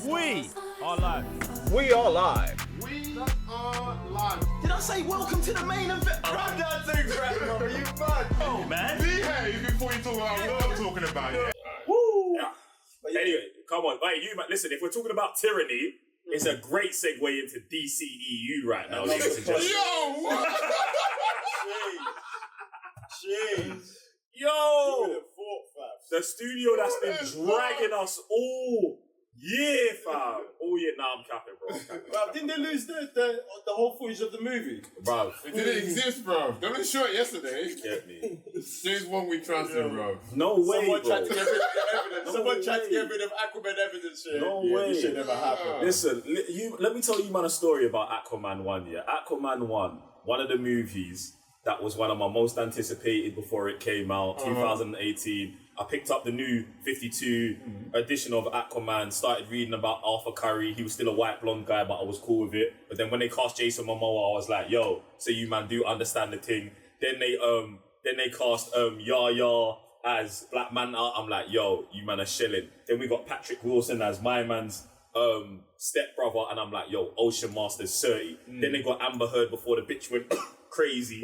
We are live. We are live. We are live. Did I say welcome to the main event? Run that thing, bro. Are you mad? Oh, man. Behave before you talk about what I'm talking about, yeah? Woo. Yeah. Anyway, come on. Hey, you, listen, if we're talking about tyranny, it's a great segue into DCEU right now, ladies and gentlemen. Yo! What? Jeez. Yo! The studio that's been dragging us all year, fam. All year. Nah, I'm capping, bro. Bro, didn't they lose the whole footage of the movie? Bro. It didn't exist, bro. They only shot it yesterday. Get me. James Wan we trusted, bro. No way, Someone bro. tried to get rid of evidence. No Someone tried to way. get rid of Aquaman evidence. Yeah. No Yeah, way. This shit never happened. Listen, let me tell you, man, a story about Aquaman 1, yeah? Aquaman 1, one of the movies that was one of my most anticipated before it came out, 2018. I picked up the new 52 edition of Aquaman, started reading about Arthur Curry. He was still a white blonde guy, but I was cool with it. But then when they cast Jason Momoa, I was like, yo, so you man do understand the thing. Then they cast Yahya as Black Manta. I'm like, yo, you man are shelling. Then we got Patrick Wilson as my man's stepbrother, and I'm like, yo, Ocean Master's 30. Then they got Amber Heard before the bitch went crazy.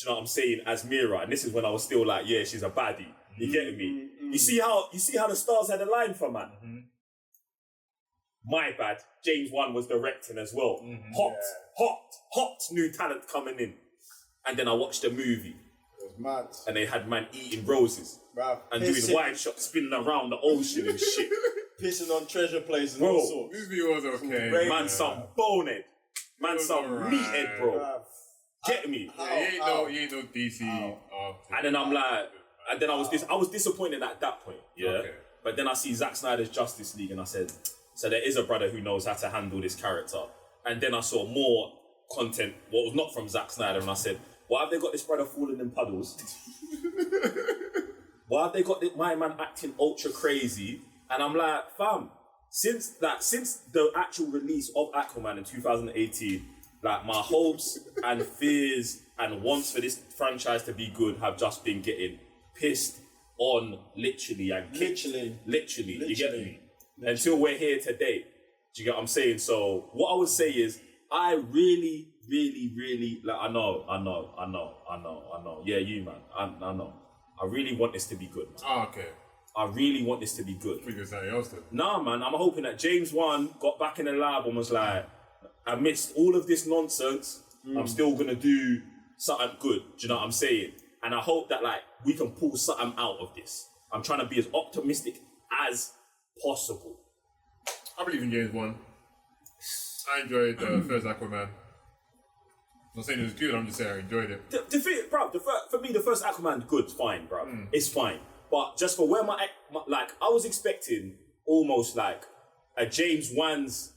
Do you know what I'm saying? As Mira, and this is when I was still like, yeah, she's a baddie. You getting me? You see how the stars had a line for, man. My bad. James Wan was directing as well. Hot new talent coming in. And then I watched the movie. It was mad. And they had man eating roses. Bro, and doing wine shots, spinning around the ocean and shit. Pissing on treasure places and Bro, all sorts. Movie was okay. Man, some bonehead. Man, some meathead, bro. Get me? Yeah, you ain't no DC. And then I'm like, and then I was disappointed at that point, yeah. Okay. But then I see Zack Snyder's Justice League, and I said, so there is a brother who knows how to handle this character. And then I saw more content, what was not from Zack Snyder, and I said, why have they got this brother falling in puddles? Why have they got my man acting ultra crazy? And I'm like, fam, since the actual release of Aquaman in 2018. Like, my hopes and fears and wants for this franchise to be good have just been getting pissed on literally. You get me? Until we're here today. Do you get what I'm saying? So what I would say is, I really, like, I know. Yeah, you, man. I know. I really want this to be good, man. Oh, okay. I really want this to be good. Because something else did. Nah, man. I'm hoping that James Wan got back in the lab and was like, amidst all of this nonsense, I'm still gonna do something good. Do you know what I'm saying? And I hope that like we can pull something out of this. I'm trying to be as optimistic as possible. I believe in James Wan. I enjoyed the first Aquaman. I'm not saying it was good, I'm just saying I enjoyed it. For me, the first Aquaman, good, fine, bro. It's fine. But just for where my like, I was expecting almost like a James Wan's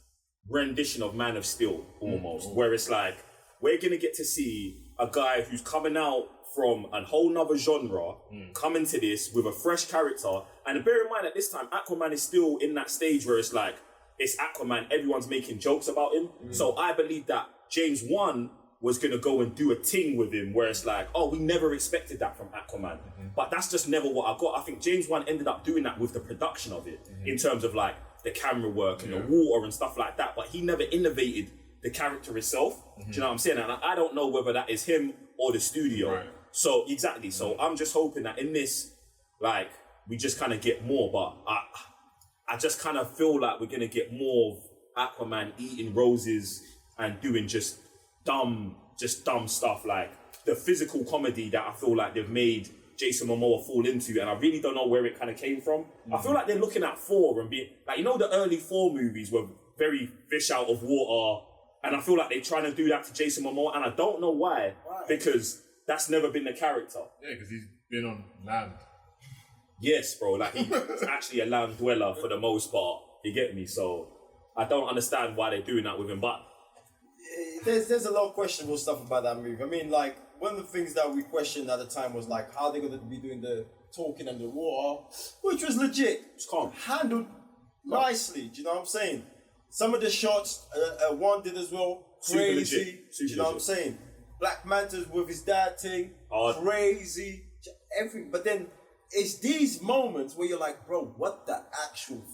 rendition of Man of Steel, almost, where it's like, we're gonna get to see a guy who's coming out from a whole nother genre, coming to this with a fresh character. And bear in mind at this time, Aquaman is still in that stage where it's like, it's Aquaman, everyone's making jokes about him. So I believe that James Wan was gonna go and do a thing with him where it's like, oh, we never expected that from Aquaman. But that's just never what I got. I think James Wan ended up doing that with the production of it, in terms of like the camera work and the water and stuff like that. But he never innovated the character itself. Do you know what I'm saying? And I don't know whether that is him or the studio. Right. So exactly. So I'm just hoping that in this, like, we just kind of get more. But I just kind of feel like we're gonna get more of Aquaman eating roses and doing just dumb stuff, like the physical comedy that I feel like they've made Jason Momoa fall into, and I really don't know where it kind of came from. I feel like they're looking at Thor and being like, you know, the early Thor movies were very fish out of water, and I feel like they're trying to do that to Jason Momoa, and I don't know why. Because that's never been the character. Yeah, because he's been on land. Yes, bro, like he's actually a land dweller for the most part. You get me? So I don't understand why they're doing that with him, but There's a lot of questionable stuff about that movie. I mean, like, one of the things that we questioned at the time was like how they're going to be doing the talking underwater, which was legit. It's calm. Handled nicely. Do you know what I'm saying? Some of the shots, one did as well. Crazy. Do you know what I'm saying? Black Manta with his dad thing. Crazy. Everything. But then it's these moments where you're like, bro, what the actual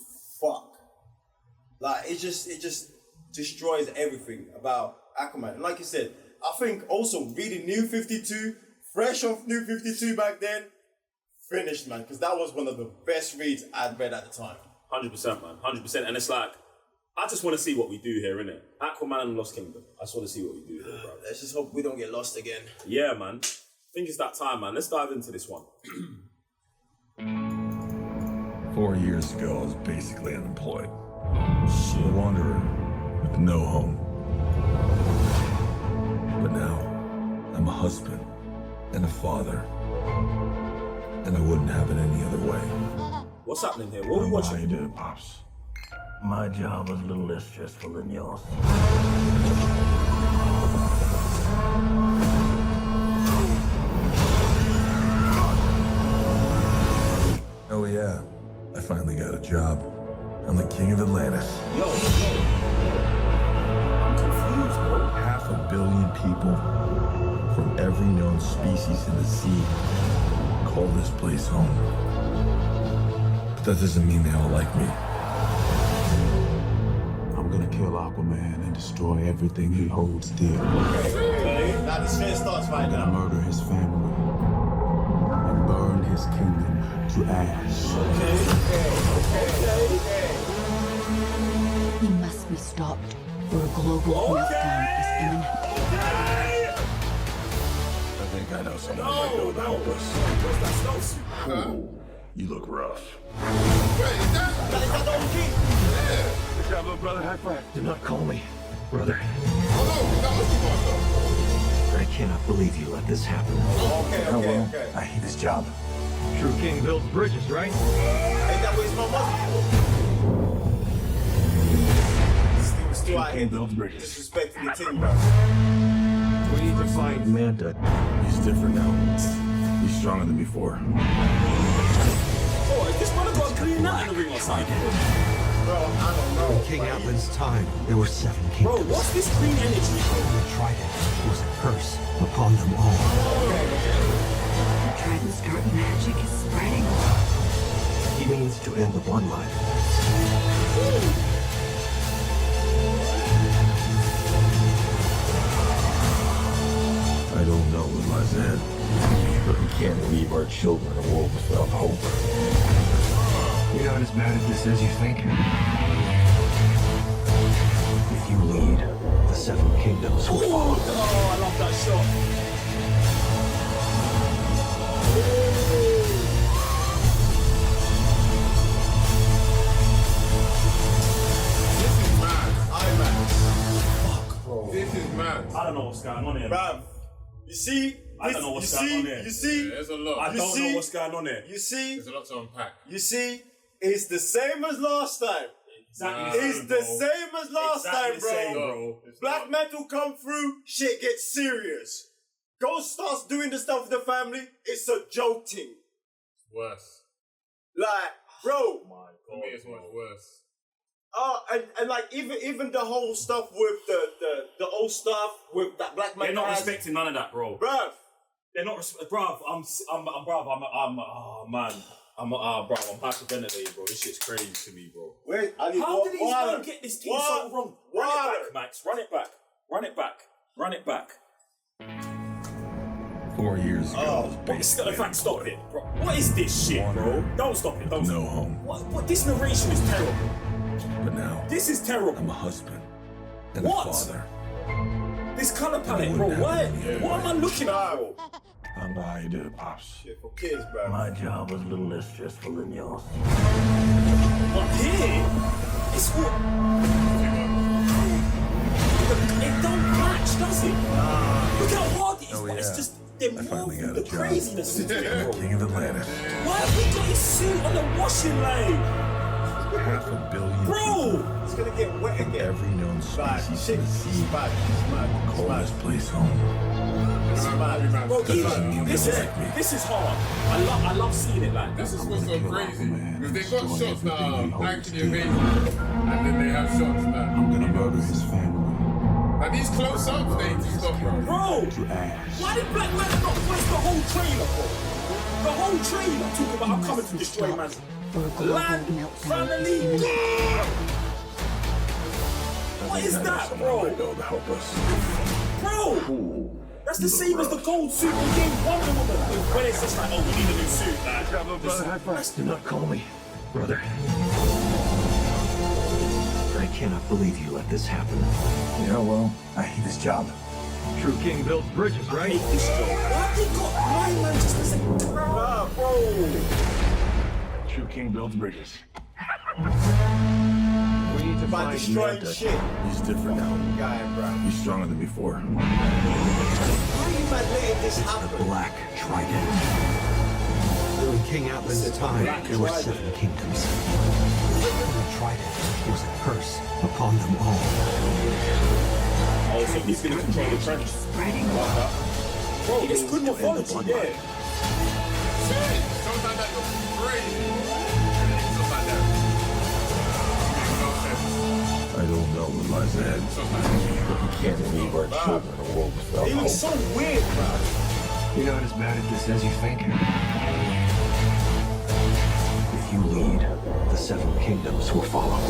it just destroys everything about Aquaman. And like you said, I think also reading New 52, fresh off New 52 back then, finished, man, because that was one of the best reads I'd read at the time. 100%, man. 100%. And it's like, I just want to see what we do here, innit? Aquaman and Lost Kingdom. I just want to see what we do here, bro. Let's just hope we don't get lost again. Yeah, man. I think it's that time, man. Let's dive into this one. 4 years ago, I was basically unemployed. A wanderer with no home. But now, I'm a husband and a father. And I wouldn't have it any other way. What's happening here? What are we How watching? you doing, Pops? My job was a little less stressful than yours. Oh yeah, I finally got a job. I'm the King of Atlantis. Yo. I'm confused, bro. 500 million people from every known species in the sea call this place home. But that doesn't mean they all like me. I'm gonna kill Aquaman and destroy everything he holds dear. Okay. Now the shit starts right I'm gonna now. murder his family and burn his kingdom to ash. Okay. He must be stopped, or a global meltdown is imminent. I think I know someone who might know about this. What's that snowsuit? You look rough. That is that the old king? Good job, little brother. High five. Do not call me brother. I cannot believe you let this happen. Okay. I hate this job. True king builds bridges, right? Ain't that what his mom was? Still out here builds bridges. disrespecting the team, bro. We need to find Manta. He's different now. He's stronger than before. Oh, is this brother got a green light in the ring or something? Bro, I don't know. King Atlantis' time, there were 7 Bro, kingdoms. what's this green energy? The Trident was a curse upon them all. Trident's dark magic is spreading. He means to end the bloodline. I don't know what lies ahead, but we can't leave our children in a world without hope. You're not as bad at this as you think. If you lead, the 7 kingdoms will follow. Oh, I love that shot. This is mad. IMAX. This is mad. I don't know what's going on here. Bruv, you see? I don't know what's going on here. You see? Yeah, there's a lot. I don't know what's going on here. You see? There's a lot to unpack. You see? It's the same as last time. Exactly It's the same as last Exactly time, the same, bro. bro. It's Black not. Manta come through, shit gets serious. Ghost starts doing the stuff with the family, it's a joke thing. Worse. Like, bro. For me, it's much worse. And like even the whole stuff with the old stuff with that Black Manta. They're not respecting none of that, bro. Bruv. They're not bruv. I'm hyperventilating, bro. This shit's crazy to me, bro. Wait, I need How did these water. men get this team so wrong? Run it Water. back, Max. Run it back. Run it back. Run it back. 4 years ago, I was basically In fact, stop unemployed. it, bro. What is this shit, bro? Don't stop it. Don't No stop it. home. What? This narration is terrible. But now, This is terrible. I'm a husband and What? a father. This color palette, I bro. wouldn't What? have it any What am I looking at, bro? I don't know how you did it, Pops. Shit for kids, bro. My job was a little less stressful than yours. But here, it's what? It don't match, does it? Look how hard it is, Oh, but it's yeah. just they're I finally moving got the a job. craziness into it, bro. King of Atlantis. Why have we got his suit on the washing lane? 500 million Bro! people It's gonna get wet from again. every known Bad. species Shit, in the it's sea bad. It's mad. call It's this mad. place home. It's mad. Bro, That doesn't mean they this don't is like me. this is hard. I love seeing it like This this. is what's so kill crazy. Aquaman Because they and got destroy shots that everything he are holds actually dear. amazing. And then they have shots that. I'm gonna murder his family Like these close-ups, they need to stop, bro. Bro, to ash. why did Black Manta not place the whole trailer, bro? The whole trailer talking about I'm coming to destroy man. Or a global Land, meltdown is family. imminent. What is that, bro? They'll help us. Bro! That's the same as the gold suit we gave Wonder Woman. When it's just like, oh, we need a new suit. Do not call me, brother. I cannot believe you let this happen. Yeah, well, I hate this job. True king builds bridges, I right? hate this job. Why they got my man just as a crowd, bro? True king builds bridges. We need to By find destroying Manta. shit. He's different now. Guy, bro. He's stronger than before. Why are you man letting this happen? Black Trident. During King Atlantis' time, there were 7 kingdoms. The Trident was a curse upon them all. Oh, so he's gonna control the trench. Bro, it's good mythology, yeah. Sometimes that goes crazy. And then sometimes that makes no sense. I don't know what lies ahead. But we can't leave our children in a world without It was hope. so weird, bro. You're not as bad at this as you think. If you lead, the 7 kingdoms will follow.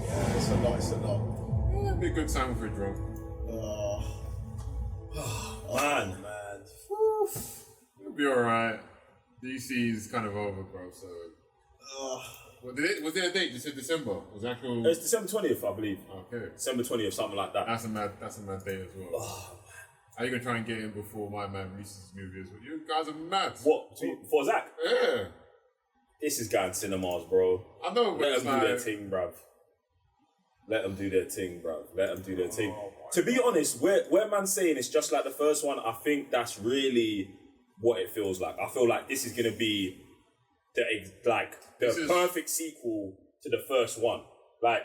Yeah, it's a lot, it's a lot. It'd be a good time for a drunk. Man. It'll be alright. DC is kind of over, bro, so. Was there a date? You said December? Was it actual? It's December 20th, I believe. Okay. December 20th, something like that. That's a mad date as well. Are you gonna try and get in before my man releases his movie as well? You guys are mad. What? For Zach? Yeah. This is going cinemas, bro. I know, but Let it's them do their like, thing, bruv. Let them do their thing, bruv. Let them do their thing. To be honest, where man's saying it's just like the first one, I think that's really what it feels like. I feel like this is gonna be the perfect sequel to the first one. Like,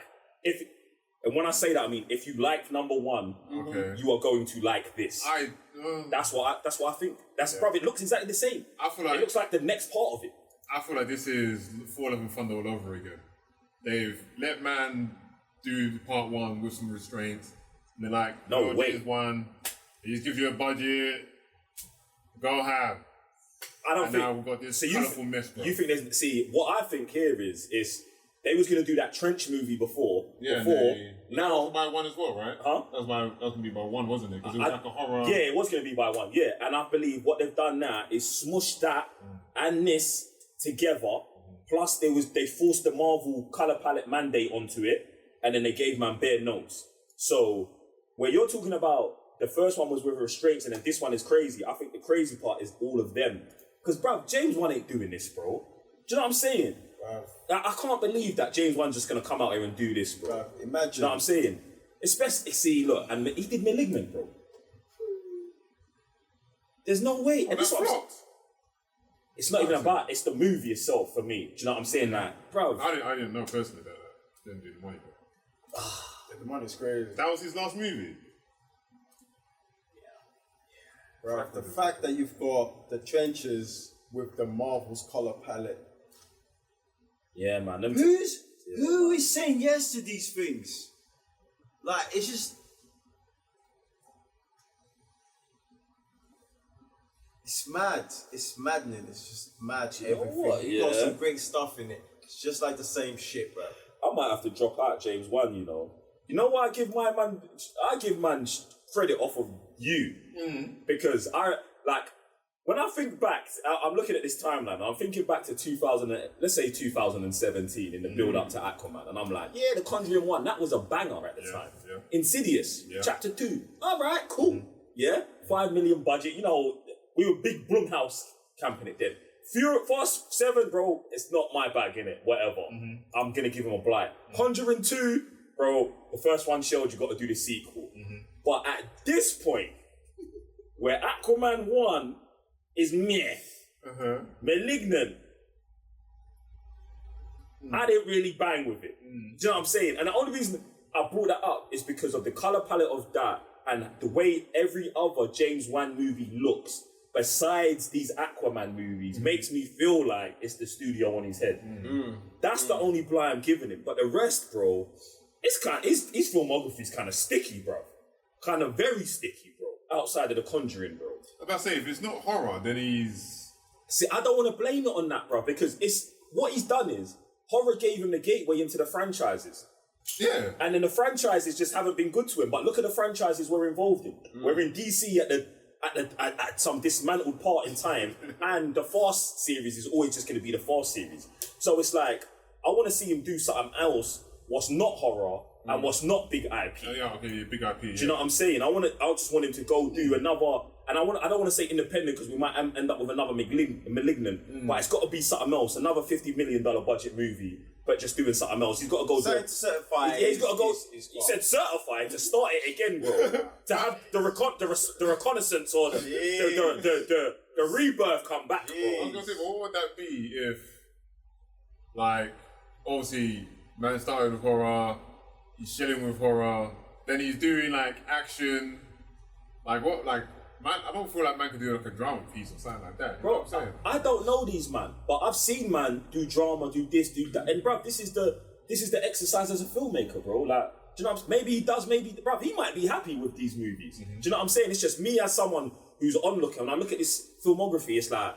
and when I say that, I mean if you liked number 1, okay, you are going to like this. That's what I think. Bruv, it looks exactly the same. I feel like it looks like the next part of it. I feel like this is Fall of Thunder all over again. They've let man do part 1 with some restraints. And they're like, no way. James Wan, he just gives you a budget, go have. I don't think. Now we've got this so colourful mess, bro. You think there's? See, what I think here is they was gonna do that trench movie before. Yeah. Now by 1 as well, right? Huh? That was gonna be by 1, wasn't it? Because it was like a horror. Yeah, it was gonna be by 1. Yeah, and I believe what they've done now is smush that and this together. Plus, they forced the Marvel color palette mandate onto it, and then they gave man bare notes. So where you're talking about the first one was with restraints, and then this one is crazy. I think the crazy part is all of them. Because, bruv, James Wan ain't doing this, bro. Do you know what I'm saying? I can't believe that James Wan's just going to come out here and do this, bro. Imagine. You know what I'm saying? Especially, see, look, and he did Malignant, bro. There's no way. And this what I'm- it's not even about, it's the movie itself for me. Do you know what I'm saying? Like, bro. I didn't know personally that didn't do the money, bro. The money's crazy. That was his last movie. Bro, the fact that you've got the trenches with the Marvel's color palette. Yeah, man. Who is saying yes to these things? Like, it's just. It's mad. It's maddening. It's just mad. You know everything. what? You got Yeah. some great stuff in it. It's just like the same shit, bro. I might have to drop out James Wan, you know. You know what I give man credit off of you. Because when I think back, I'm looking at this timeline, I'm thinking back to 2017 in the build up to Aquaman, and I'm like, yeah, The Conjuring 1, that was a banger at the time. Yeah. Insidious, Chapter 2, all right, cool. Yeah, 5 million budget, you know, we were big Blumhouse camping it then. Fast 7, bro, it's not my bag, innit? Whatever. I'm gonna give him a blight. Conjuring 2, bro, the first one showed you got to do the sequel. But at this point, where Aquaman 1 is meh, Malignant, I didn't really bang with it. Do you know what I'm saying? And the only reason I brought that up is because of the color palette of that and the way every other James Wan movie looks, besides these Aquaman movies, makes me feel like it's the studio on his head. That's the only blind I'm giving him. But the rest, bro, his filmography is kind of sticky, bro. kind of very sticky, bro. Outside of The Conjuring, bro. I'm about to say, if it's not horror, then he's... See, I don't want to blame it on that, bro, because it's what he's done is horror gave him the gateway into the franchises. Yeah. And then the franchises just haven't been good to him. But look at the franchises we're involved in. We're in DC at some dismantled part in time, and the Fast series is always just going to be the Fast series. So it's like, I want to see him do something else what's not horror and what's not big IP. Oh, yeah, okay, big IP. Do you know what I'm saying? I just want him to go do another, and I don't want to say independent because we might end up with another malignant, but it's got to be something else, another $50 million budget movie, but just doing something else. He's got to go do certified. Yeah, he's got to go. He said certified to start it again, bro. To have the reconnaissance or the rebirth come back, bro. I was gonna say, what would that be if, like, obviously, man started with horror, he's chilling with horror, then he's doing like action, like what, like, man, I don't feel like man could do like a drama piece or something like that. You know what I'm saying? I don't know these man, but I've seen man do drama, do this, do that, and bruv, this is the exercise as a filmmaker, bro. Like, do you know what I'm saying? Maybe he does, bruv, he might be happy with these movies. Do you know what I'm saying? It's just me as someone who's onlooker, and I look at this filmography, it's like,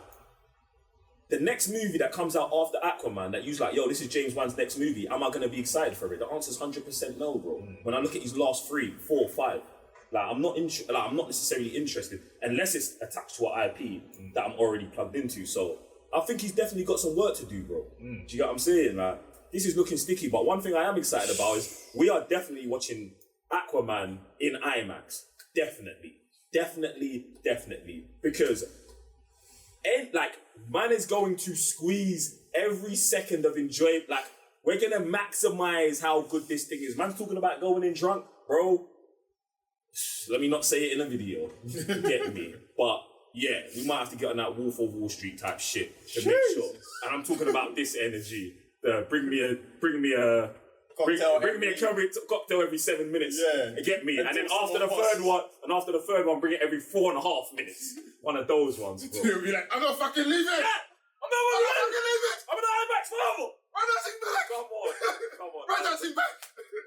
the next movie that comes out after Aquaman, that you's like, yo, this is James Wan's next movie, am I gonna be excited for it? The answer's 100% no, bro. When I look at his last 3, 4, 5, like I'm not necessarily interested unless it's attached to an IP that I'm already plugged into. So I think he's definitely got some work to do, bro. Do you get what I'm saying? Like, this is looking sticky, but one thing I am excited about is we are definitely watching Aquaman in IMAX. Definitely. Because man is going to squeeze every second of enjoyment. Like, we're gonna maximize how good this thing is. Man's talking about going in drunk, bro. Let me not say it in a video. Get me? But yeah, we might have to get on that Wolf of Wall Street type shit to make sure. And I'm talking about this energy. Bring me a cocktail every 7 minutes. Yeah. Get me? And then after the third one, bring it every 4.5 minutes. One of those ones, bro. You'll be like, I'm not fucking leaving! Yeah, I'm not fucking leaving! I'm in the IMAX forever! Run that thing back! Come on. Run that thing back!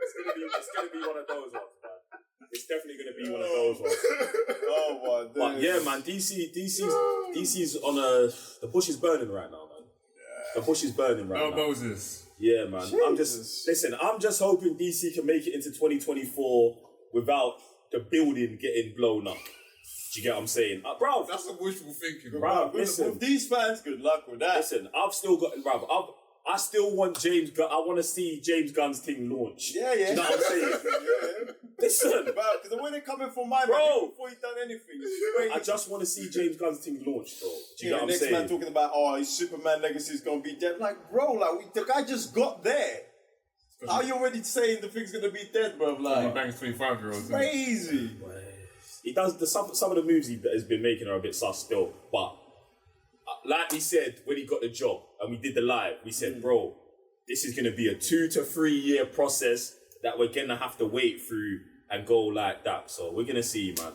It's gonna be one of those ones, man. It's definitely gonna be one of those ones. Oh my days. But yeah, man, DC's on the bush is burning right now, man. Yeah. The bush is burning right now. Moses. Yeah, man. Jesus. I'm just hoping DC can make it into 2024 without the building getting blown up. Do you get what I'm saying? Bro, that's some wishful thinking, bro. Listen, with these fans, good luck with that. Listen, I've still got, bro. I still want James Gunn. I want to see James Gunn's thing launch. Yeah. Do you know what I'm saying? Yeah. Listen, Bro, because the way they're coming for my bro, man before he's done anything. I just want to see James Gunn's thing launch, bro. Do you know what I'm next saying? man talking about, his Superman legacy is going to be dead. Like, bro, the guy just got there. How are you already saying the thing's going to be dead, bro? Like, he bangs 25-year-olds. Crazy. He does some of the moves he has been making are a bit sus still, but like we said when he got the job and we did the live, we said, bro, this is going to be a 2 to 3 year process that we're going to have to wait through and go like that. So we're going to see, man.